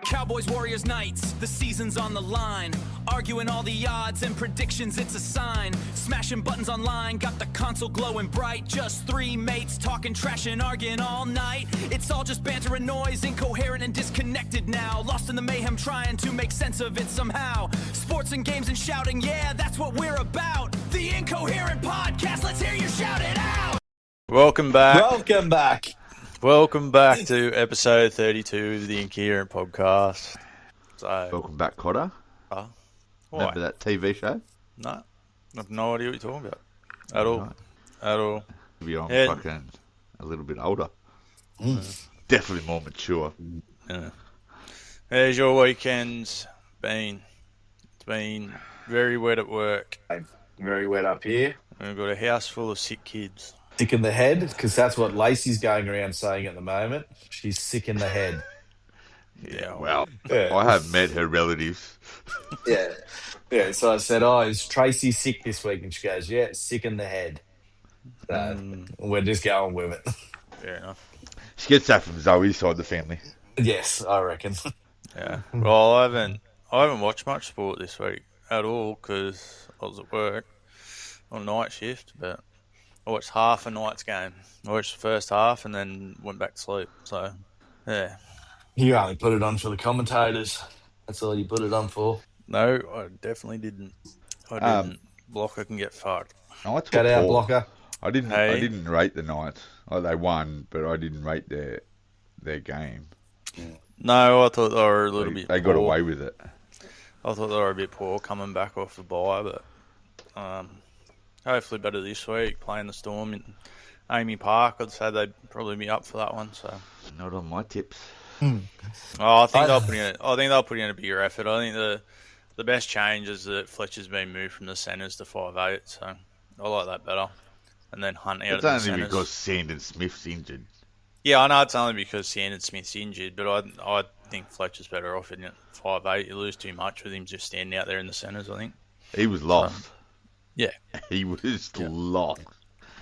Cowboys, Warriors, Knights, the season's on the line. Arguing all the odds and predictions, it's a sign. Smashing buttons online, got the console glowing bright. Just three mates talking trash and arguing all night. It's all just banter and noise, incoherent and disconnected now. Lost in the mayhem, trying to make sense of it somehow. Sports and games and shouting, yeah, that's what we're about. The Incoherent Podcast, let's hear you shout it out! Welcome back. Welcome back to episode 32 of the Incoherent Podcast. So, welcome back, Cotter. Remember that TV show? No, I have no idea what you're talking about. At all. Maybe I'm fucking a little bit older. Definitely more mature. Yeah. How's your weekends been? It's been very wet at work. Very wet up here. We've got a house full of sick kids. Sick in the head, because that's what Lacey's going around saying at the moment. She's sick in the head. Yeah, well, I have met her relatives. Yeah, so I said, is Tracy sick this week? And she goes, yeah, sick in the head. So we're just going with it. Fair enough. She gets that from Zoe's side of the family. Yes, I reckon. Yeah. Well, I haven't watched much sport this week at all because I was at work on night shift, but I watched half a night's game. I watched the first half and then went back to sleep. So, yeah. You only put it on for the commentators. That's all you put it on for. No, I definitely didn't. I didn't. Blocker can get fucked. Cut out, Blocker. I didn't rate the Knights. Oh, they won, but I didn't rate their game. No, I thought they were a little bit They got away with it. I thought they were a bit poor coming back off the bye, but hopefully better this week, playing the Storm in Amy Park. I'd say they'd probably be up for that one. So not on my tips. I think they'll put in a bigger effort. I think the best change is that Fletcher's been moved from the centres to 5'8", so I like that better. And then Hunt out of the centres. It's only because Sandon Smith's injured. Yeah, I know it's only because Sandon Smith's injured, but I think Fletcher's better off in 5'8". You lose too much with him just standing out there in the centres, I think. He was lost. Yeah. He was lost.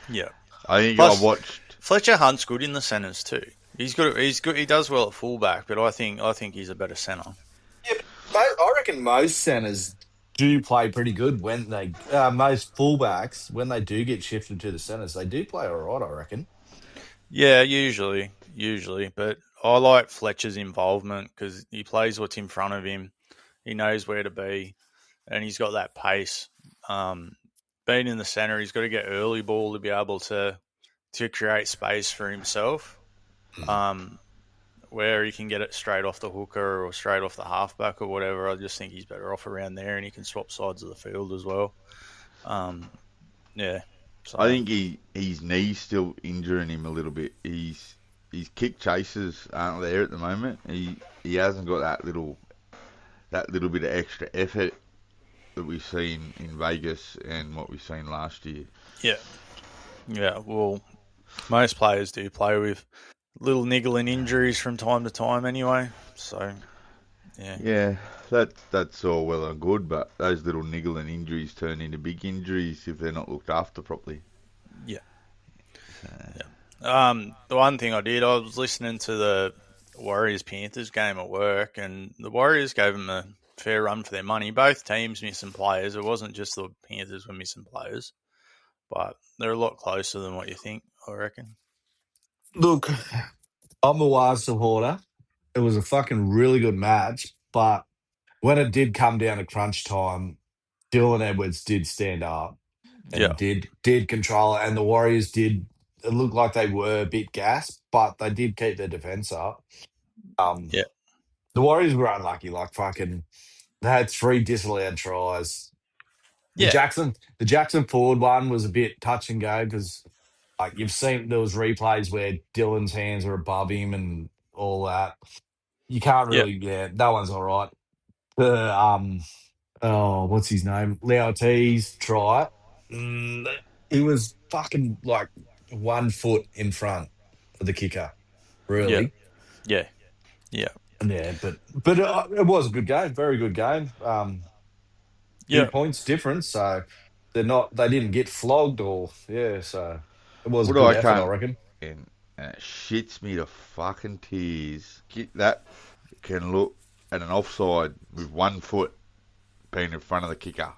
Yeah. I think Plus, I watched... Fletcher Hunt's good in the centres too. He's good. He does well at fullback, but I think he's a better centre. Yeah, I reckon most centres do play pretty good when they most fullbacks when they do get shifted to the centres, they do play all right. I reckon. Yeah, usually, but I like Fletcher's involvement because he plays what's in front of him. He knows where to be, and he's got that pace. Being in the centre, he's got to get early ball to be able to create space for himself. Where he can get it straight off the hooker or straight off the halfback or whatever. I just think he's better off around there, and he can swap sides of the field as well. Yeah. So, I think his knee's still injuring him a little bit. His kick chases aren't there at the moment. He hasn't got that little bit of extra effort that we've seen in Vegas and what we've seen last year. Yeah. Well, most players do play with little niggling injuries from time to time anyway, so yeah, that's all well and good, but those little niggling injuries turn into big injuries if they're not looked after properly. The one thing I was listening to the Warriors-Panthers game at work, and the Warriors gave them a fair run for their money. Both teams missing players. It wasn't just the Panthers were missing players, but they're a lot closer than what you think, I reckon. Look, I'm a Waz supporter. It was a fucking really good match, but when it did come down to crunch time, Dylan Edwards did stand up and did control it, and the Warriors did. It looked like they were a bit gassed, but they did keep their defense up. The Warriors were unlucky. Like fucking, they had 3 disallowed tries. The Jackson forward one was a bit touch and go because. Like you've seen, there was replays where Dylan's hands were above him and all that. You can't really, that one's all right. The what's his name? Laoti's try. He was fucking like 1 foot in front of the kicker. Really? Yeah. Yeah, but it was a good game, very good game. 2 points difference, so they didn't get flogged or so. It was a good effort, I reckon. And it shits me to fucking tears. That can look at an offside with 1 foot being in front of the kicker,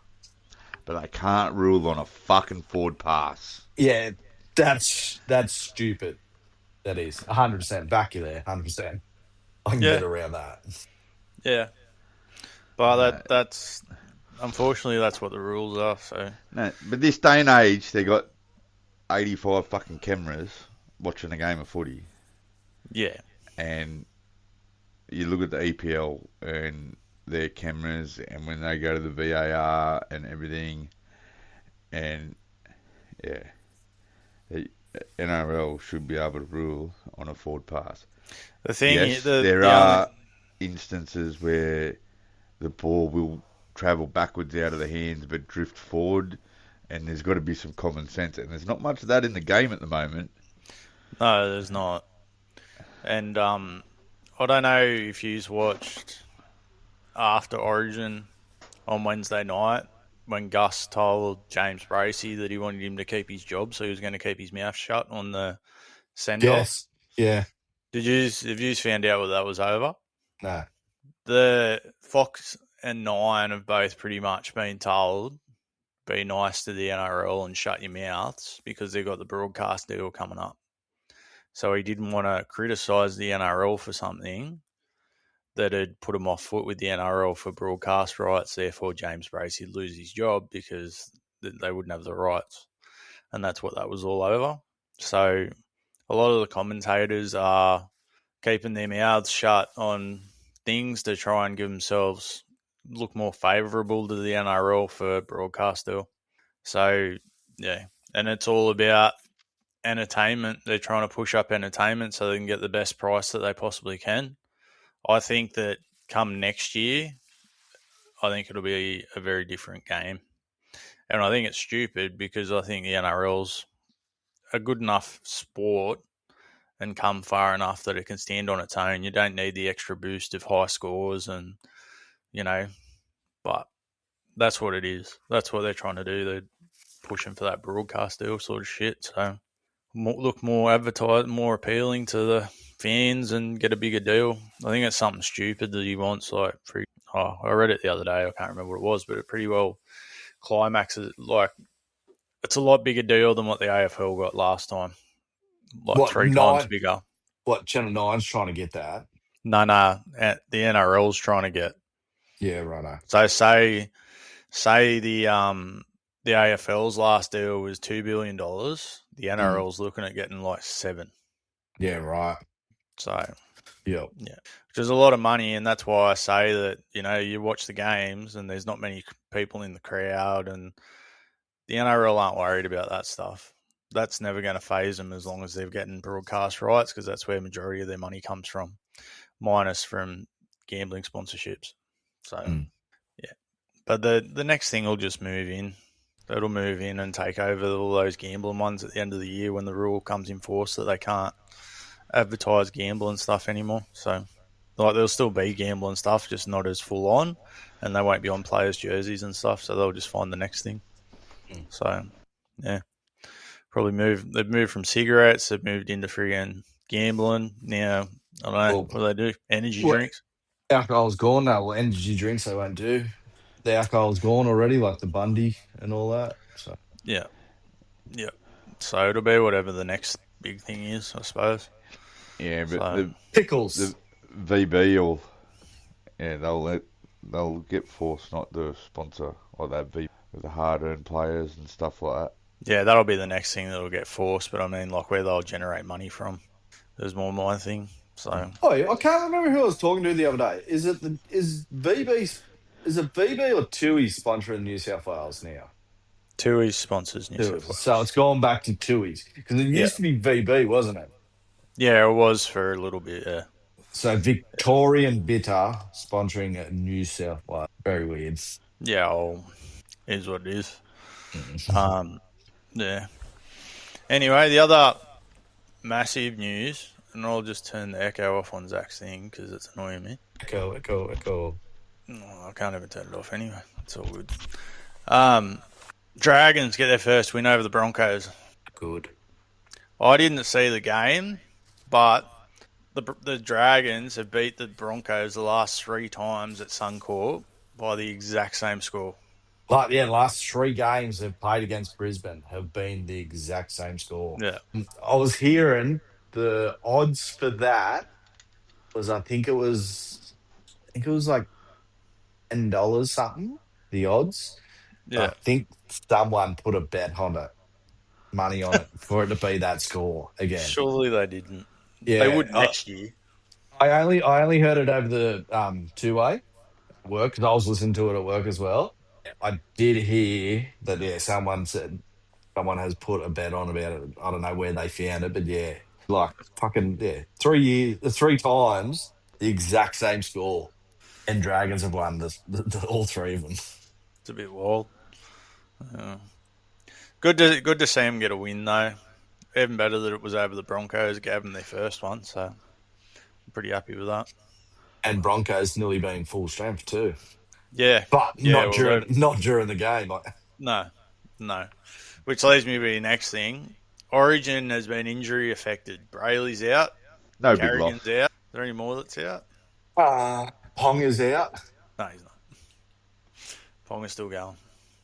but they can't rule on a fucking forward pass. Yeah, that's stupid. That is 100%. Back you there, 100%. I can get Yeah, around that. yeah. But No, that's unfortunately that's what the rules are. So no, but this day and age, they got 85 fucking cameras watching a game of footy, yeah, and you look at the EPL and their cameras, and when they go to the VAR and everything, and yeah, the NRL should be able to rule on a forward pass. the thing Yes, is, there the only are instances where the ball will travel backwards out of the hands but drift forward, and there's got to be some common sense, and there's not much of that in the game at the moment. no, there's not. And I don't know if you've watched after Origin on Wednesday night when Gus told James Bracey that he wanted him to keep his job, so he was going to keep his mouth shut on the send-off. Yes. Yeah. Have you found out what that was over? No. The Fox and Nine have both pretty much been told, be nice to the NRL and shut your mouths because they've got the broadcast deal coming up. So he didn't want to criticise the NRL for something that had put him off foot with the NRL for broadcast rights. Therefore, James Bracey would lose his job because they wouldn't have the rights. And that's what that was all over. So a lot of the commentators are keeping their mouths shut on things to try and give themselves look more favourable to the NRL for broadcast deal. So, yeah. And it's all about entertainment. They're trying to push up entertainment so they can get the best price that they possibly can. I think that come next year, I think it'll be a very different game. And I think it's stupid because I think the NRL's a good enough sport and come far enough that it can stand on its own. You don't need the extra boost of high scores and, but that's what it is. That's what they're trying to do. They're pushing for that broadcast deal sort of shit. So look more advertised, more appealing to the fans and get a bigger deal. I think it's something stupid that he wants. I read it the other day. I can't remember what it was, but it pretty well climaxes. Like, it's a lot bigger deal than what the AFL got last time. Like What 3 times bigger. What Channel 9's trying to get that? No, the NRL's trying to get. Yeah, righto. So say the AFL's last deal was $2 billion. The NRL's looking at getting like 7. Yeah, right. So yeah, which is a lot of money, and that's why I say that you watch the games and there's not many people in the crowd, and the NRL aren't worried about that stuff. That's never going to phase them as long as they're getting broadcast rights, because that's where the majority of their money comes from, minus from gambling sponsorships. So yeah, but the next thing will just move in. It'll move in and take over all those gambling ones at the end of the year when the rule comes in force that they can't advertise gambling stuff anymore. So, like, there'll still be gambling stuff, just not as full on, and they won't be on players' jerseys and stuff. So they'll just find the next thing. So, yeah, probably they've moved from cigarettes, they've moved into friggin' gambling. Now, I don't know, what do they do? Energy drinks? Alcohol's gone now. Well, energy drinks they won't do. The alcohol's gone already, like the Bundy and all that. So yeah. So it'll be whatever the next big thing is, I suppose. Yeah, but So, pickles. the VB will, they'll get forced not to sponsor like that VB with the hard-earned players and stuff like that. yeah, that'll be the next thing that'll get forced. But I mean, like, where they'll generate money from is more my thing. So, I can't remember who I was talking to the other day. Is VB or TUI sponsoring New South Wales now? TUI sponsors New South Wales. So it's gone back to TUI's because it used to be VB, wasn't it? Yeah, it was for a little bit. Yeah. So Victorian Bitter sponsoring New South Wales. Very weird. Yeah, is what it is. Yeah. Anyway, the other massive news, and I'll just turn the echo off on Zach's thing because it's annoying me. Echo. Oh, I can't even turn it off anyway. It's all good. Dragons get their first win over the Broncos. Good. I didn't see the game, but The Dragons have beat the Broncos the last 3 times at Suncorp by the exact same score. Like, yeah, the last 3 games they've played against Brisbane have been the exact same score. Yeah. I was hearing the odds for that was, I think it was like $10 something, the odds. I Yeah. think someone put a bet on it, money on it, for it to be that score again. Surely they didn't. They Yeah, would next year. I only heard it over the two-way at work, because I was listening to it at work as well. I did hear that, yeah, someone said someone has put a bet on about it. I don't know where they found it, but yeah, like fucking, yeah, 3 years, 3 times the exact same score, and Dragons have won all 3 of them. It's a bit wild. Good to see them get a win though. Even better that it was over the Broncos, gave them their first one. So I'm pretty happy with that. And Broncos nearly being full strength too, Yeah, but yeah. not during the game. Like, No. Which leads me to the next thing. Origin has been injury affected. Brayley's out. No big Carrigan's loss. out. Is there any more that's out? Pong is out. No, he's not. Ponga's still going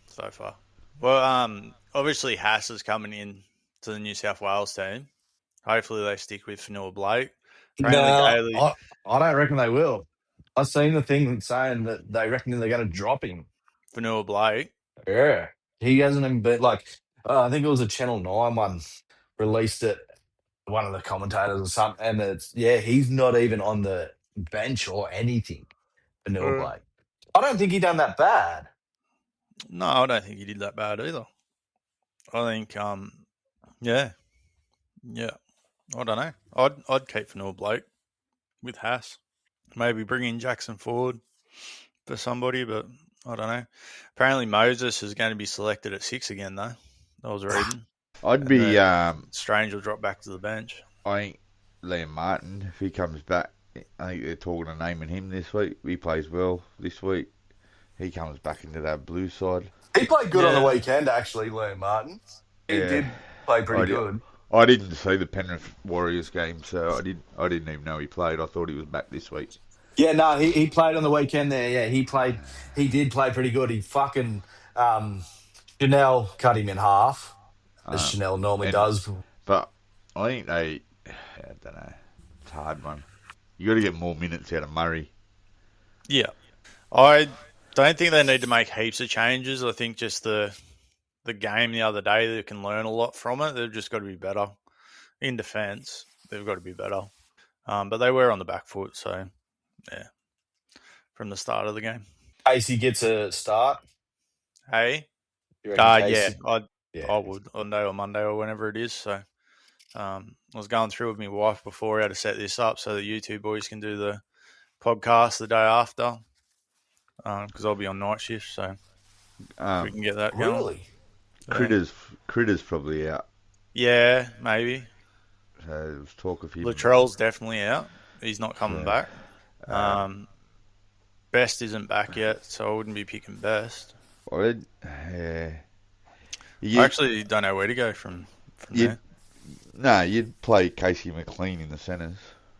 so far. Well, obviously Haas is coming in to the New South Wales team. Hopefully they stick with Fanua Blake. Apparently No, I don't reckon they will. I've seen the thing saying that they reckon they're going to drop him. Fanua Blake. Yeah, he hasn't even been like. I think it was a Channel 9 one released it. One of the commentators or something, and he's not even on the bench or anything for Neil Blake. I don't think he done that bad. No, I don't think he did that bad either. I think, yeah. I don't know. I'd keep Fanua Blake with Haas. Maybe bring in Jackson Ford for somebody, but I don't know. Apparently Moses is going to be selected at 6 again, though. I was reading. I'd be Strange will drop back to the bench. I think Liam Martin, if he comes back, I think they're talking of naming him this week. He plays well this week. He comes back into that blue side. He played good on the weekend, actually, Liam Martin. He did play pretty good. I didn't see the Penrith Warriors game, so I didn't even know he played. I thought he was back this week. Yeah, no, he played on the weekend there. Yeah, he did play pretty good. He fucking Chanel cut him in half, as Chanel normally does. But I think I don't know. It's a hard one. You got to get more minutes out of Murray. Yeah. I don't think they need to make heaps of changes. I think just the game the other day, they can learn a lot from it. They've just got to be better. In defence, they've got to be better. But they were on the back foot, so, yeah, from the start of the game. Casey gets a start. Hey? Yeah. I would, on day or Monday or whenever it is. So I was going through with my wife before how to set this up so that you two boys can do the podcast the day after, because I'll be on night shift, so we can get that going. Really? Critter's probably out. Yeah, maybe. So there was talk of him. Latrell's definitely out. He's not coming back. Best isn't back yet, so I wouldn't be picking Best. I actually don't know where to go from there. No, you'd play Casey McLean in the centres.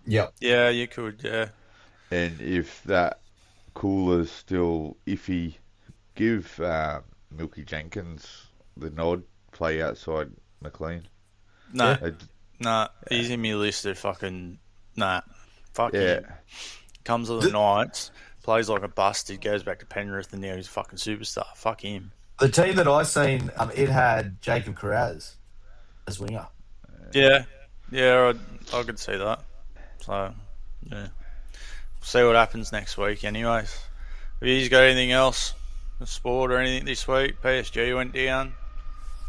Yep. Yeah, you could, yeah. And if that cooler's still iffy, give Milky Jenkins the nod, play outside McLean. No. He's in my list of fucking... Nah. Fuck him. Comes to the Knights, plays like a bastard, goes back to Penrith, and now he's a fucking superstar. Fuck him. The team that I seen, it had Jacob Carraz as winger. Yeah, I could see that. So, yeah. See what happens next week anyways. Have you got anything else? Sport or anything this week? PSG went down.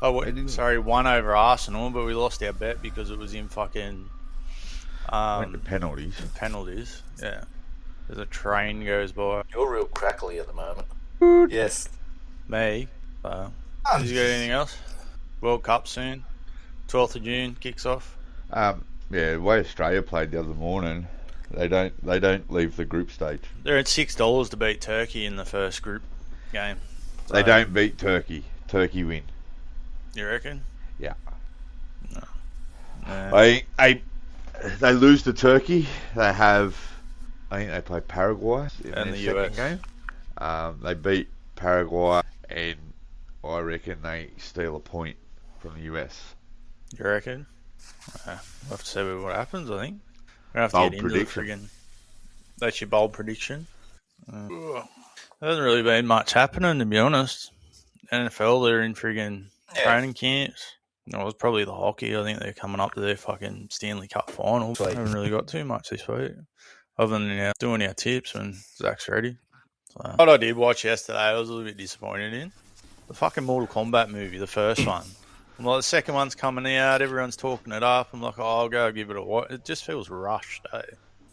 Won over Arsenal, but we lost our bet because it was in fucking... went to penalties. Penalties, yeah. There's a train goes by. You're real crackly at the moment. Yes. Me? Have you got anything else? World Cup soon. 12th of June kicks off. The way Australia played the other morning, they don't leave the group stage. They're at $6 to beat Turkey in the first group game. So, they don't beat Turkey. Turkey win. You reckon? Yeah. No. I they lose to Turkey. They have, I think they play Paraguay in And their the second US. game. They beat Paraguay, and I reckon they steal a point from the US. You reckon? We'll have to see what happens, I think. We're going to have to Bold get into prediction. the friggin'... That's your bold prediction? There hasn't really been much happening, to be honest. NFL, they're in friggin' training camps. No, it was probably the hockey. I think they're coming up to their fucking Stanley Cup final. Sweet. Haven't really got too much this week. Other than doing our tips when Zach's ready. So, what I did watch yesterday, I was a little bit disappointed in. The fucking Mortal Kombat movie, the first one. I'm like, the second one's coming out, everyone's talking it up. I'm like, oh, I'll go give it a watch. It just feels rushed, eh?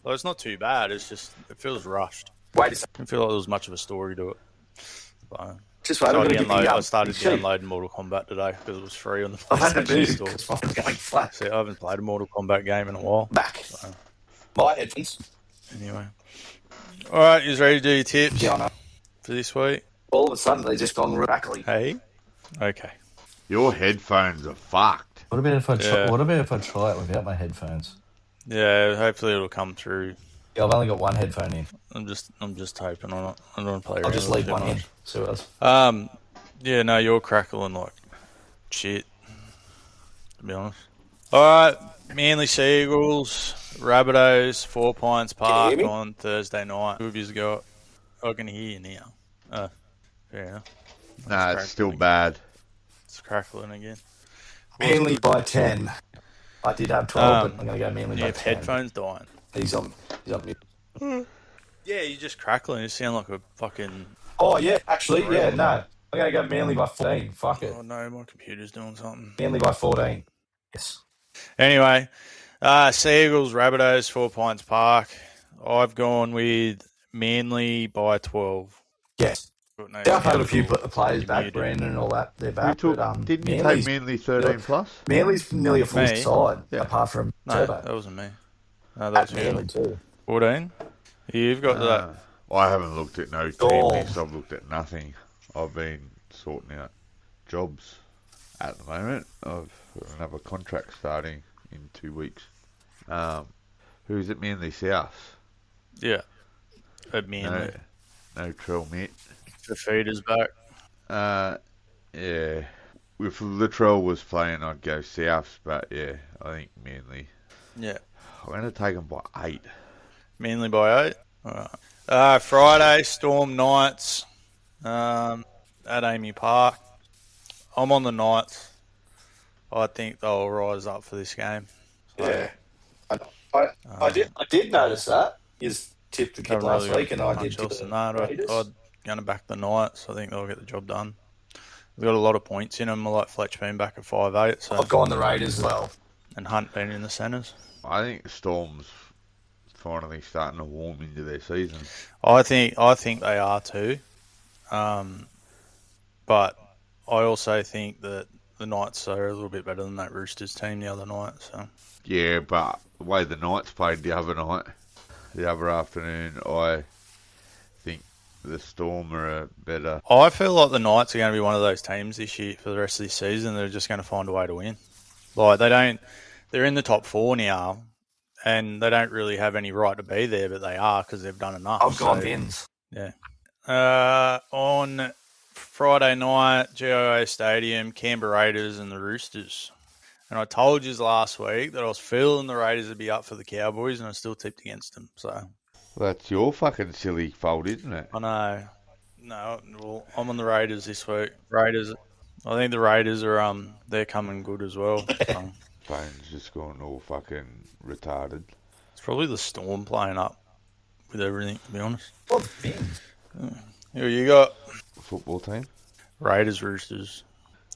Well, it's not too bad. It's just, it feels rushed. Wait a second. I don't feel like there was much of a story to it. So, Just wait. I started downloading Mortal Kombat today because it was free on the PlayStation Store. It's fucking going flat. See, I haven't played a Mortal Kombat game in a while. Back. So, My headphones. anyway. All right, you ready to do your tips Yeah, I know. for this week? All of a sudden, they just gone radically. Hey? Okay. Your headphones are fucked. What about if I Yeah. what about if I try it without my headphones? Yeah, hopefully it'll come through. Yeah, I've only got one headphone in. I'm just hoping on it. I don't want to play I'll around just with it leave too one in. much. See what else. Yeah, no, you're crackling like shit, to be honest. All right, Manly Seagulls, Rabbitohs, 4 Pines Park me? on Thursday night. Who have you got? I can hear you now. Fair enough. Nah, it's still bad. It's crackling again. Manly by 10. I did have 12, but I'm going to go Manly Yeah, by 10. headphones dying. He's on mute. Yeah, you're just crackling. You sound like a fucking... Oh, yeah, actually, yeah, no. I'm going to go Manly by 14. Fuck it. Oh, no, my computer's doing something. Manly by 14. Yes. Anyway, Seagulls, Rabbitohs, 4 Pines Park. I've gone with Manly by 12. Yes. Got no I've had a sound few at all. players You back, muted. Brandon and all that. They're You back. took, but, didn't you Manly's, take Manly 13 plus? Manly's nearly a full Me? side, Yeah. apart from No, Turbo. that wasn't me. No, that was Manly you. too. 14? You've got that. I haven't looked at no team Oh. list. I've looked at nothing. I've been sorting out jobs at the moment. I've got another contract starting in 2 weeks. Who's at Manly South? Yeah. At Manly. No Trell Mitt. The feeder's back. Yeah. If Latrell was playing, I'd go South, but yeah, I think Manly. Yeah. I'm going to take them by 8. Manly by 8. All right. Friday, Storm Knights at Amy Park. I'm on the Knights. I think they'll rise up for this game. Yeah. I did notice that. His tipped the kid Haven't last really week, and got I much did tip else the than that. Raiders. I'm going to back the Knights. I think they'll get the job done. They've got a lot of points in them. I like Fletch being back at 5'8", so I've gone the Raiders as well. and Hunt being in the centres. I think the Storm's finally starting to warm into their season. I think they are too, but I also think that the Knights are a little bit better than that Roosters team the other night. So Yeah, but the way the Knights played the other night, the other afternoon, I think the Storm are better. I feel like the Knights are going to be one of those teams this year for the rest of this season. They're just going to find a way to win. Like they're in the top 4 now, and they don't really have any right to be there, but they are because they've done enough. I've gone Vins. Yeah. On Friday night, GIO Stadium, Canberra Raiders and the Roosters. And I told you last week that I was feeling the Raiders would be up for the Cowboys, and I still tipped against them. So Well, that's your fucking silly fault, isn't it? I know. No, well, I'm on the Raiders this week. Raiders. I think the Raiders are they're coming good as well. So Phone's just gone all fucking retarded. it's probably the Storm playing up with everything, to be honest. Well, Vins. Who you got? Football team? Raiders, Roosters,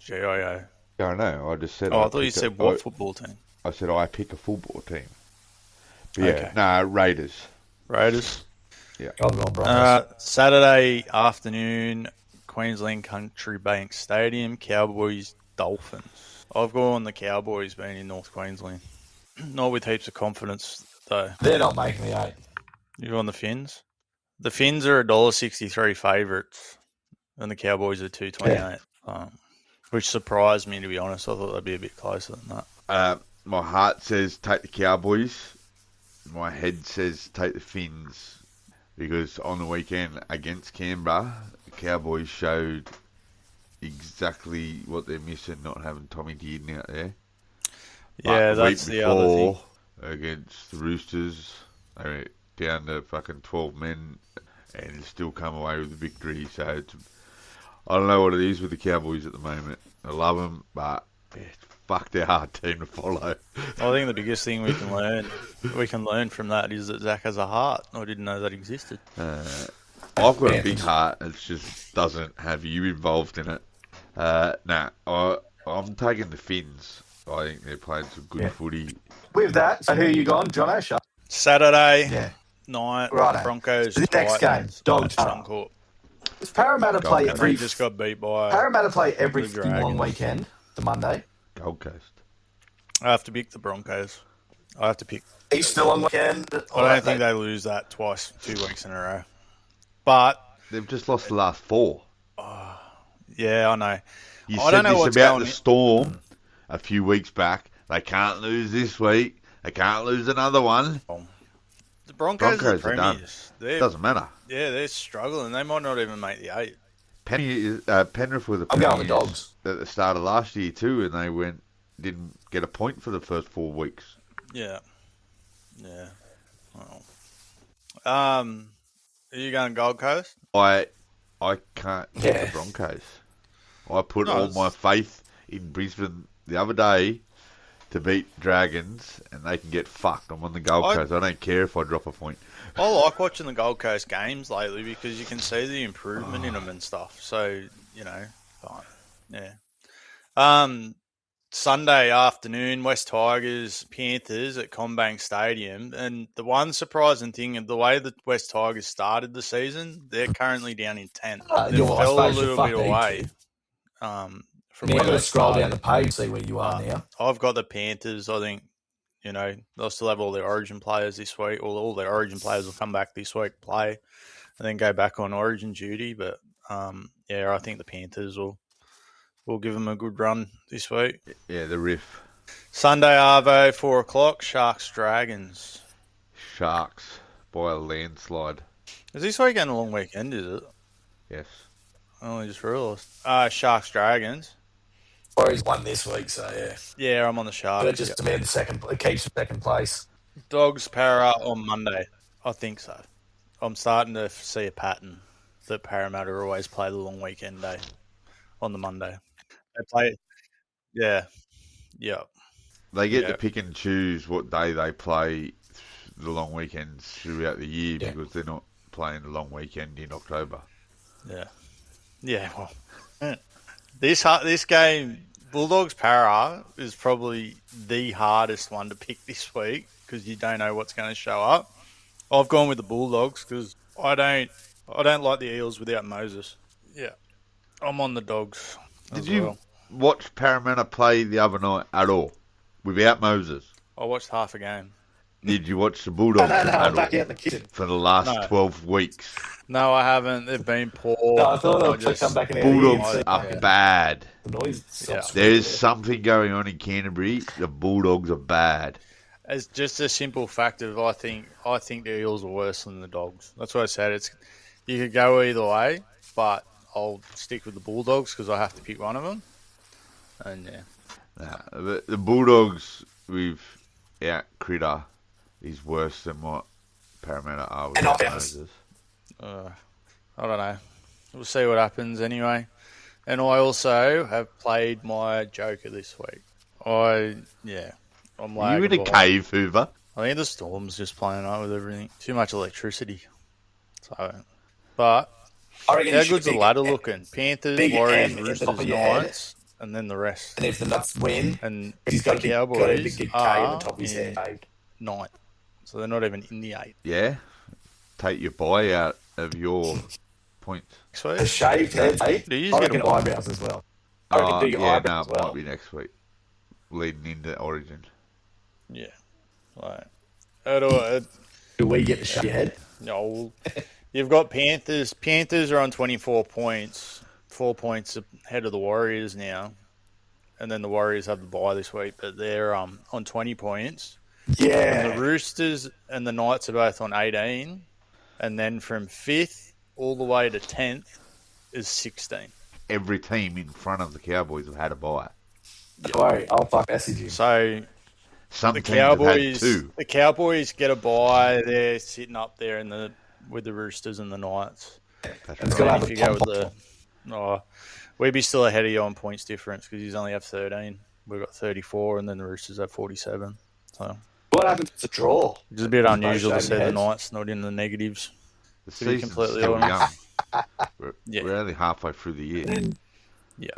GIO. I know. I just said. Oh, I thought you said what football team? I said I pick a football team. But yeah, Okay. no, Raiders. Raiders. I've gone Broncos. Saturday afternoon, Queensland Country Bank Stadium, Cowboys, Dolphins. I've gone the Cowboys being in North Queensland. Not with heaps of confidence, though. They're not making the 8. You've gone the Finns? The Finns are $1.63 favourites, and the Cowboys are $2.28, which surprised me, to be honest. I thought they'd be a bit closer than that. My heart says take the Cowboys. My head says take the Finns. Because on the weekend against Canberra, the Cowboys showed exactly what they're missing, not having Tommy Dearden out there. Yeah, But that's the other thing. Against the Roosters, they were down to fucking 12 men and still come away with the victory. So I don't know what it is with the Cowboys at the moment. I love them, but fuck, they're a hard team to follow. I think the biggest thing we can learn from that is that Zach has a heart. I didn't know that existed. I've got a big heart. It just doesn't have you involved in it. I'm taking the Finns. I think they're playing some good footy. With that, so who are you gone, John O'Shea? Saturday night, Righto. Broncos, The next game, Titans, Dogs. Suncorp. Does Parramatta play And they just got beat by Parramatta play every the fucking long Dragons. weekend, the Monday? Gold Coast. I have to pick the Broncos. I have to pick. Easter long weekend. I don't think they lose that 2 weeks in a row. But They've just lost the last 4. yeah, I know. You I said don't know this what's about going the in. Storm a few weeks back. They can't lose this week. They can't lose another one. The Broncos are Broncos are done. premiers. It doesn't matter. Yeah, they're struggling. They might not even make the 8. Penrith were the I'm going with premiers Dogs. at the start of last year too, and they didn't get a point for the first 4 weeks. Yeah. Well. Are you going Gold Coast? I can't pick Yeah. the Broncos. I put No, all it's- my faith in Brisbane the other day to beat Dragons, and they can get fucked. I'm on the Gold Coast. I don't care if I drop a point. I like watching the Gold Coast games lately because you can see the improvement in them and stuff. So, fine. Yeah. Sunday afternoon, West Tigers, Panthers at CommBank Stadium. And the one surprising thing, the way the West Tigers started the season, they're currently down in 10th. They I fell a suppose little you're bit fucked, away ain't from Now where I'm going they to scroll started. down the page, see where you are now. I've got the Panthers. I think, they'll still have all their Origin players this week. All their Origin players will come back this week, play, and then go back on Origin duty. But, I think the Panthers will give them a good run this week. Yeah, the Riff. Sunday, Arvo, 4 o'clock, Sharks, Dragons. Sharks by a landslide. Is this weekend a long weekend, is it? Yes. I only just realised. Sharks, Dragons. Warriors won this week, so yeah. Yeah, I'm on the Sharks. But it just demands it keeps second place. Dogs, Para on Monday. I think so. I'm starting to see a pattern that Parramatta always play the long weekend day on the Monday. They play, yeah. They get Yeah. to pick and choose what day they play the long weekends throughout the year Yeah. because they're not playing the long weekend in October. Yeah. Well, this game, Bulldogs Para is probably the hardest one to pick this week because you don't know what's going to show up. I've gone with the Bulldogs because I don't like the Eels without Moses. Yeah, I'm on the Dogs. Did you watch Parramatta play the other night at all without Moses? I watched half a game. Did you watch the Bulldogs I'm at back all out in the kitchen. for the last No. 12 weeks? No, I haven't. They've been poor. No, I thought I I'd just- come back and Bulldogs out are bad. The noise stops. There's something going on in Canterbury. The Bulldogs are bad. As just a simple fact of I think the Eels are worse than the Dogs. That's what I said. You could go either way, but I'll stick with the Bulldogs because I have to pick one of them. And yeah, The Bulldogs with Critter is worse than what Parramatta are And without offense. Moses. I don't know. We'll see what happens anyway. And I also have played my Joker this week. I'm You lagging in a behind. cave, Hoover? I think the Storm's just playing up with everything. Too much electricity. So, but I reckon how you should good's the pick ladder looking? Panthers, big Warriors, M at the Roosters, top of your head. Knights, and then the rest. And if the Nuts win, And he's got the a Cowboys big K are at the top of his in head. ninth. So they're not even in the 8. Yeah. Take your buy out of your points. Next A week? shaved head, eh? Do you I get reckon a- eyebrows as well. I reckon do your Yeah, no, eyebrows it as well. might be next week. Leading into Origin. Yeah. Right. How do I... Do we get to shave your head? No. You've got Panthers. Panthers are on 24 points. 4 points ahead of the Warriors now. and then the Warriors have the bye this week, but they're on 20 points. And Yeah. the Roosters and the Knights are both on 18, and then from 5th all the way to 10th is 16. Every team in front of the Cowboys have had a bye. Don't worry, I'll fuck message you. So Some the teams have had Cowboys, 2. the Cowboys get a bye. They're sitting up there with the Roosters and the Knights. That's It's right. gonna And have if a you go pop with we'd be still ahead of you on points difference because he's only have 13. We've got 34, and then the Roosters have 47. So What happens if it's a draw? it's a bit Both unusual to shaking see the heads. Knights not in the negatives. The To be season's completely still honest. young. We're, Yeah. we're only halfway through the year. Yeah.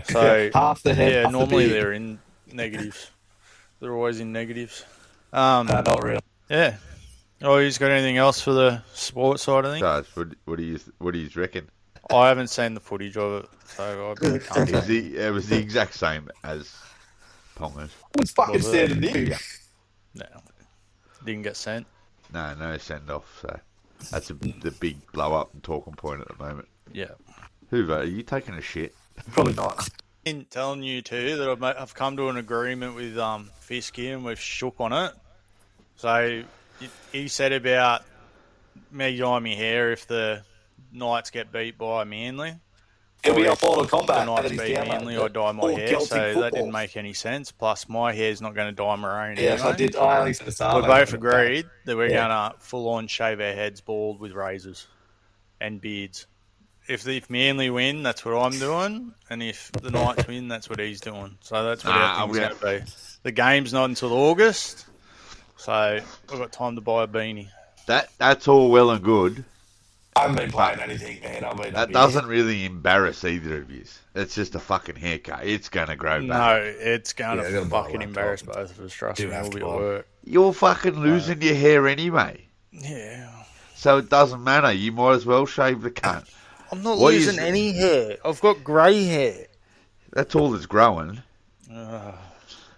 So Half the head, yeah, half the normally beard. they're in negatives. They're always in negatives. No, not really. Yeah. Oh, he's got anything else for the sports side? I think Guys, what do you reckon? I haven't seen the footage of it, so I can't say. It was the exact same as Ponga's. It's fucking Was it? standard news. No, didn't get sent. No send off. So that's the big blow up and talking point at the moment. Yeah. Hoover, are you taking a shit? Probably not. In telling you too that I've come to an agreement with Fisky and we've shook on it. So he said about me dyeing my hair if the Knights get beat by Manly. It'll be Or up if all the the combat. Knights and he's beat down Manly, like I dye my all hair. Celtic So that football. didn't make any sense. Plus, my hair's not going to dye maroon Yes, anyway. I only said the start. We both agreed that we're Yeah. going to full on shave our heads bald with razors and beards. If Manly win, that's what I'm doing, and if the Knights win, that's what he's doing. So that's what our thing's going to be. The game's not until August, so I've got time to buy a beanie. That's all well and good. I haven't been playing anything, man. I mean, That doesn't really embarrass either of you. It's just a fucking haircut. It's going to grow back. No, it's going Yeah, I to gotta buy a fucking laptop. embarrass both of us. Trust Do me, have we'll to be at buy. work. You're fucking losing your hair anyway. Yeah. So it doesn't matter. You might as well shave the cunt. I'm not What losing is- any hair. I've got grey hair. That's all that's growing.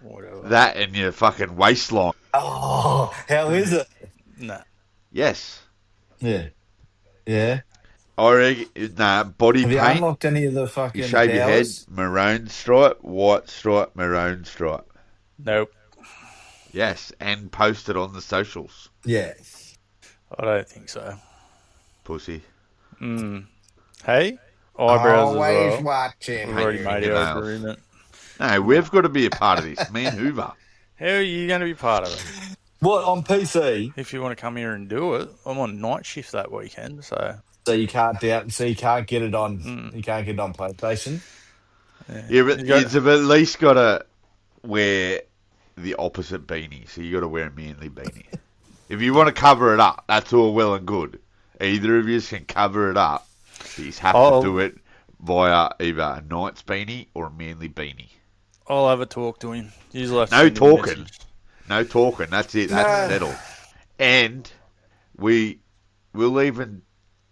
Whatever. That and your fucking waistline. Oh, how is it? Nah. Yes. Yeah. Yeah. I reckon, body Have you paint. unlocked any of the fucking You shave your head, powers? maroon stripe, white stripe, maroon stripe. Nope. Yes, and post it on the socials. Yeah. I don't think so. Pussy. Hey? Eyebrows Always as well. watching. We've already your made fingernails. our agreement. No, we've got to be a part of this. Me and Hoover. How are you going to be part of it? What, on PC? If you want to come here and do it, I'm on night shift that weekend, so So you can't you can't get it on you can't get it on PlayStation. Yeah, but You got- you've at least got to wear the opposite beanie. So you got to wear a manly beanie. If you want to cover it up, that's all well and good. Either of you can cover it up. You have Oh. to do it via either a Knights beanie or a manly beanie. I'll have a talk to him. Usually No talking. No talking. That's it. That's settled. And we'll even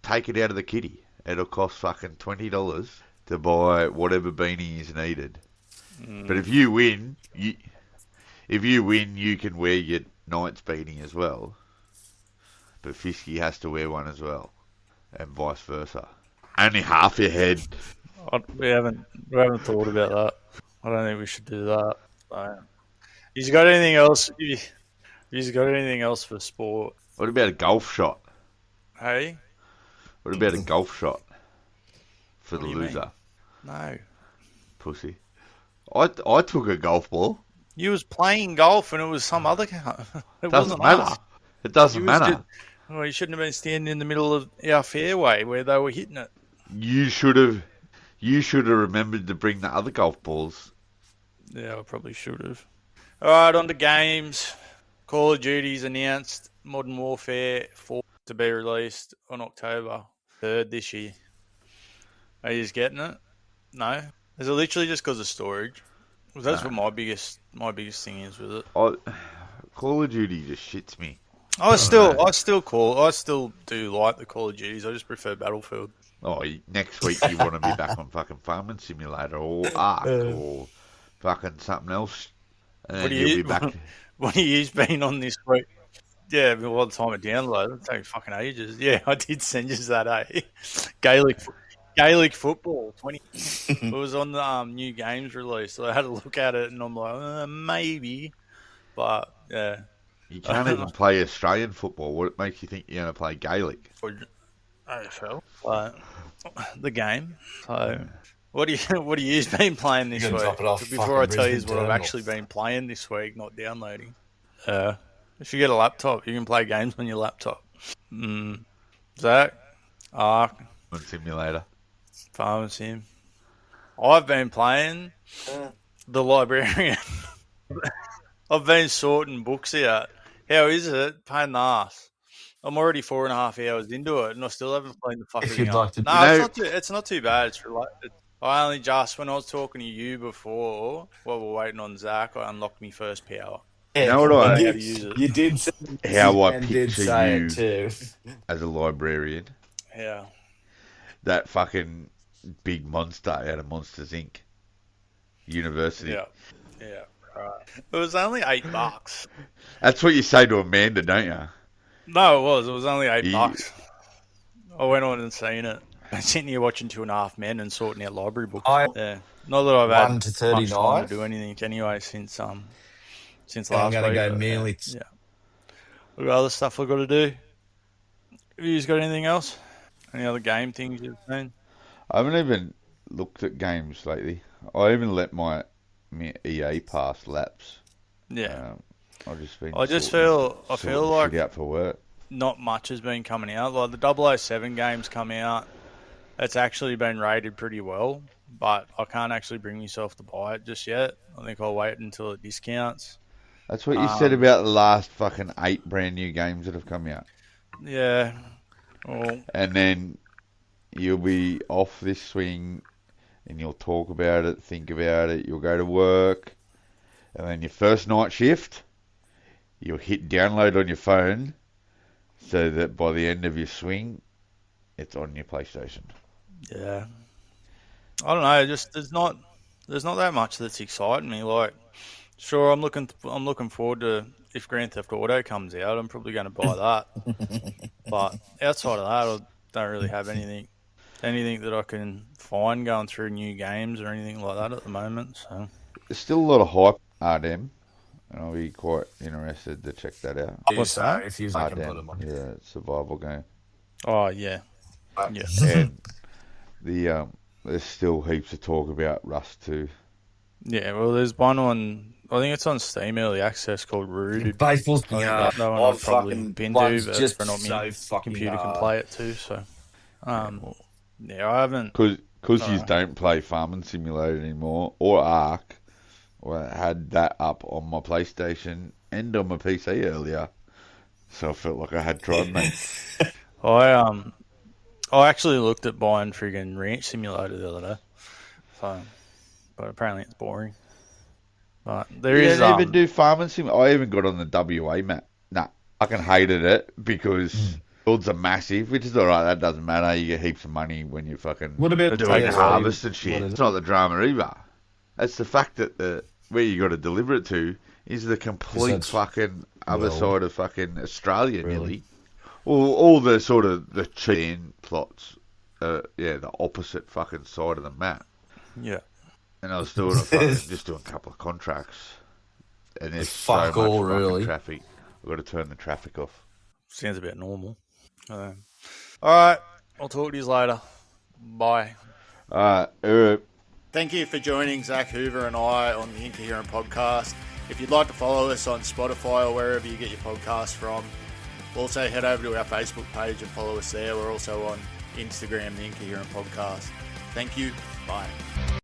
take it out of the kitty. It'll cost fucking $20 to buy whatever beanie is needed. But if you win, you can wear your Knights beanie as well. But Fisky has to wear one as well, and vice versa. Only half your head. We haven't thought about that. I don't think we should do that. So, he's got anything else? He's got anything else for sport? What about a golf shot? Hey, What about a golf shot for the do you mean? loser? no. Pussy. I took a golf ball. You was playing golf and it was some other guy. It Doesn't wasn't matter. us. It doesn't You was matter. just- well, you shouldn't have been standing in the middle of our fairway where they were hitting it. You should have remembered to bring the other golf balls. Yeah, I probably should have. All right, on to games. Call of Duty's announced Modern Warfare 4 to be released on October 3rd this year. Are you just getting it? No? Is it literally just because of storage? Well, that's what my biggest thing is with it. Call of Duty just shits me. I still do like the Call of Duties. I just prefer Battlefield. Oh, next week you want to be back on fucking Farming Simulator or Ark or fucking something else. And What then do you- you'll be back. What have you been on this week? Yeah, but by the time it downloads, it'll take fucking ages. Yeah, I did send you that, eh? Gaelic football. It was on the new games release, so I had to look at it, and I'm like, maybe, but yeah. You can't even play Australian football. What makes you think you're going to play Gaelic? AFL, but the game. So, what do you been playing this You week? can drop it off Before I fucking tell you Brisbane what I've Terminal. actually been playing this week, not downloading. If you get a laptop, you can play games on your laptop. Zach, Ark, Simulator. Farmer Sim. I've been playing The Librarian. I've been sorting books out. How is it? Pain in the ass. I'm already 4.5 hours into it, and I still haven't cleaned the fucking If thing you'd up. like to, No, it's not too bad. It's related. I only just, when I was talking to you before, while we're waiting on Zach, I unlocked my first power. yeah, You know what I- I know how to use it. you did say How I and did picture say you it too. as a librarian. Yeah. That fucking big monster out of Monsters Inc. University. Yeah. Yeah. Right. It was only $8. That's what you say to Amanda, don't you? No, it was. It was only $8. You- I went on and seen it. I'm sitting here watching 2.5 Men and sorting out library books. I Yeah. Not that I've had 1 to much time 39. to do anything anyway since I'm last gonna week. go but, merely. Yeah. We've got other stuff we've got to do. Have you got anything else? Any other game things you've seen? I haven't even looked at games lately. I even let my EA pass lapse. Yeah. I've just been. I just sorting feel like shit out for work. not much has been coming out. Like the 007 games come out. It's actually been rated pretty well, but I can't actually bring myself to buy it just yet. I think I'll wait until it discounts. That's what you said about the last fucking 8 brand new games that have come out. Yeah. Well, And then you'll be off this swing and you'll talk about it, think about it, you'll go to work, and then your first night shift, you'll hit download on your phone so that by the end of your swing, it's on your PlayStation. yeah. I don't know. Just there's not that much that's exciting me. Like, sure, I'm looking forward to if Grand Theft Auto comes out. I'm probably going to buy that. But outside of that, I don't really have anything that I can find going through new games or anything like that at the moment. So There's still a lot of hype, RDM, and I'll be quite interested to check that out. What's that? If you can put them RDM, on. yeah, survival game. oh yeah, yeah. And there's still heaps of talk about Rust 2. Yeah, well, there's one on. I think it's on Steam Early Access called Rooted. Baseball's I think that one I've probably been to, but just for not so my fucking computer can hard. play it too. So, yeah, I haven't. Because you don't play Farming Simulator anymore, or Ark. Well, I had that up on my PlayStation and on my PC earlier, so I felt like I had tried, mate. I actually looked at buying friggin' Ranch Simulator the other day, so, but apparently it's boring. But there You is don't even do Farming Simulator. I even got on the WA map. Nah, I fucking hated it because fields are massive, which is alright, that doesn't matter. You get heaps of money when you fucking What about doing TSA? harvest and shit. What is It's not the drama either. It's the fact that where you got to deliver it to is the complete That's- fucking other well, side of fucking Australia, really. nearly. All the sort of the chain plots, the opposite fucking side of the map. Yeah. And I was doing just doing a couple of contracts, and there's Fuck so much all, fucking really. traffic. I've got to turn the traffic off. Sounds about normal. All right, I'll talk to you later. Bye. Thank you for joining Zach Hoover and I on the Incoherent podcast. If you'd like to follow us on Spotify or wherever you get your podcasts from, also head over to our Facebook page and follow us there. We're also on Instagram, the Incoherent podcast. Thank you. Bye.